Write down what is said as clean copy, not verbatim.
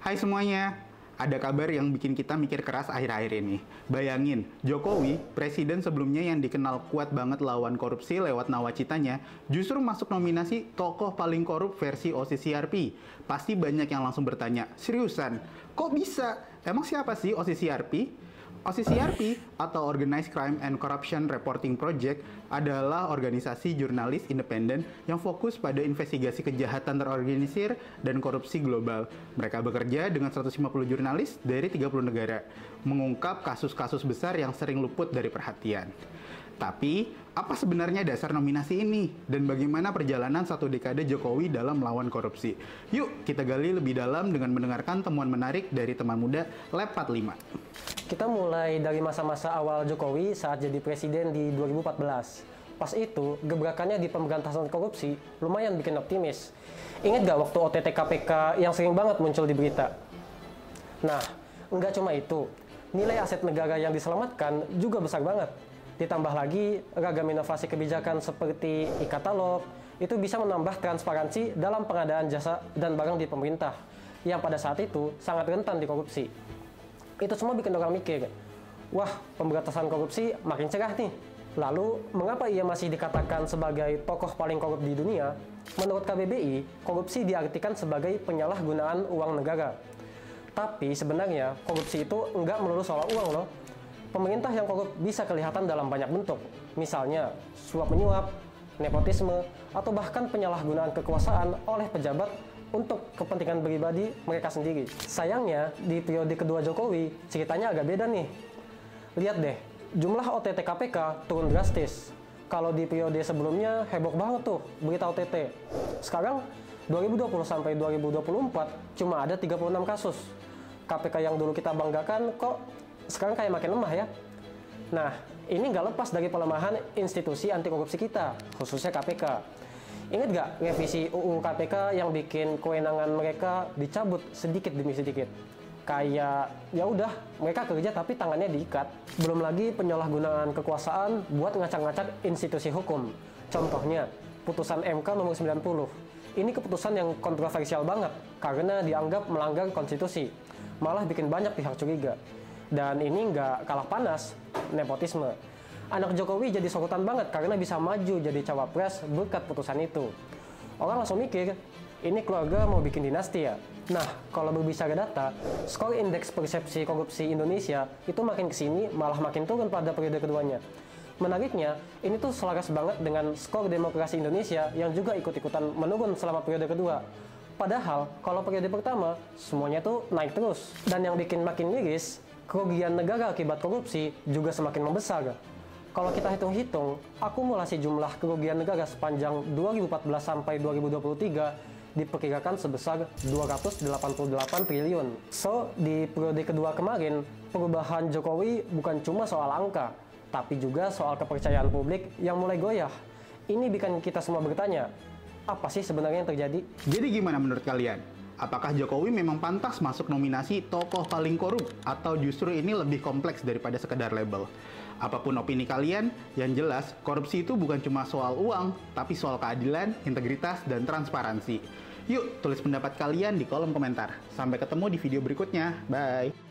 Hai semuanya, ada kabar yang bikin kita mikir keras akhir-akhir ini. Bayangin, Jokowi, presiden sebelumnya yang dikenal kuat banget lawan korupsi lewat nawacitanya, justru masuk nominasi tokoh paling korup versi OCCRP. Pasti banyak yang langsung bertanya, seriusan, kok bisa? Emang siapa sih OCCRP? OCCRP atau Organized Crime and Corruption Reporting Project adalah organisasi jurnalis independen yang fokus pada investigasi kejahatan terorganisir dan korupsi global. Mereka bekerja dengan 150 jurnalis dari 30 negara, mengungkap kasus-kasus besar yang sering luput dari perhatian. Tapi, apa sebenarnya dasar nominasi ini? Dan bagaimana perjalanan satu dekade Jokowi dalam melawan korupsi? Yuk, kita gali lebih dalam dengan mendengarkan temuan menarik dari teman muda Lab 45. Kita mulai dari masa-masa awal Jokowi saat jadi presiden di 2014. Pas itu, gebrakannya di pemberantasan korupsi lumayan bikin optimis. Ingat gak waktu OTT KPK yang sering banget muncul di berita? Nah, nggak cuma itu. Nilai aset negara yang diselamatkan juga besar banget. Ditambah lagi, ragam inovasi kebijakan seperti e-katalog itu bisa menambah transparansi dalam pengadaan jasa dan barang di pemerintah yang pada saat itu sangat rentan di korupsi. Itu semua bikin orang mikir, wah, pemberantasan korupsi makin cerah nih. Lalu, mengapa ia masih dikatakan sebagai tokoh paling korup di dunia? Menurut KBBI, korupsi diartikan sebagai penyalahgunaan uang negara. Tapi sebenarnya, korupsi itu enggak melulu soal uang loh. Pemerintah yang korup bisa kelihatan dalam banyak bentuk, misalnya suap-menyuap, nepotisme, atau bahkan penyalahgunaan kekuasaan oleh pejabat untuk kepentingan pribadi mereka sendiri. Sayangnya, di periode kedua Jokowi, ceritanya agak beda nih. Lihat deh, jumlah OTT KPK turun drastis. Kalau di periode sebelumnya, heboh banget tuh berita OTT. Sekarang, 2020 sampai 2024, cuma ada 36 kasus. KPK yang dulu kita banggakan kok sekarang kayak makin lemah ya. Nah, ini nggak lepas dari pelemahan institusi anti korupsi kita, khususnya KPK. Ingat nggak revisi UU KPK yang bikin kewenangan mereka dicabut sedikit demi sedikit? Kayak ya udah mereka kerja tapi tangannya diikat. Belum lagi penyalahgunaan kekuasaan buat ngacak-ngacak institusi hukum. Contohnya, putusan MK nomor 90. Ini keputusan yang kontroversial banget karena dianggap melanggar konstitusi. Malah bikin banyak pihak curiga. Dan ini nggak kalah panas, nepotisme. Anak Jokowi jadi sorotan banget karena bisa maju jadi cawapres berkat putusan itu. Orang langsung mikir, ini keluarga mau bikin dinasti ya? Nah, kalau berbicara data, skor indeks persepsi korupsi Indonesia itu makin kesini malah makin turun pada periode keduanya. Menariknya, ini tuh selaras banget dengan skor demokrasi Indonesia yang juga ikut-ikutan menurun selama periode kedua. Padahal, kalau periode pertama, semuanya tuh naik terus. Dan yang bikin makin miris, kerugian negara akibat korupsi juga semakin membesar. Kalau kita hitung-hitung, akumulasi jumlah kerugian negara sepanjang 2014 sampai 2023 diperkirakan sebesar 288 triliun. So, di periode kedua kemarin, perubahan Jokowi bukan cuma soal angka, tapi juga soal kepercayaan publik yang mulai goyah. Ini bikin kita semua bertanya, apa sih sebenarnya yang terjadi? Jadi gimana menurut kalian? Apakah Jokowi memang pantas masuk nominasi tokoh paling korup? Atau justru ini lebih kompleks daripada sekedar label? Apapun opini kalian, yang jelas korupsi itu bukan cuma soal uang, tapi soal keadilan, integritas, dan transparansi. Yuk, tulis pendapat kalian di kolom komentar. Sampai ketemu di video berikutnya. Bye!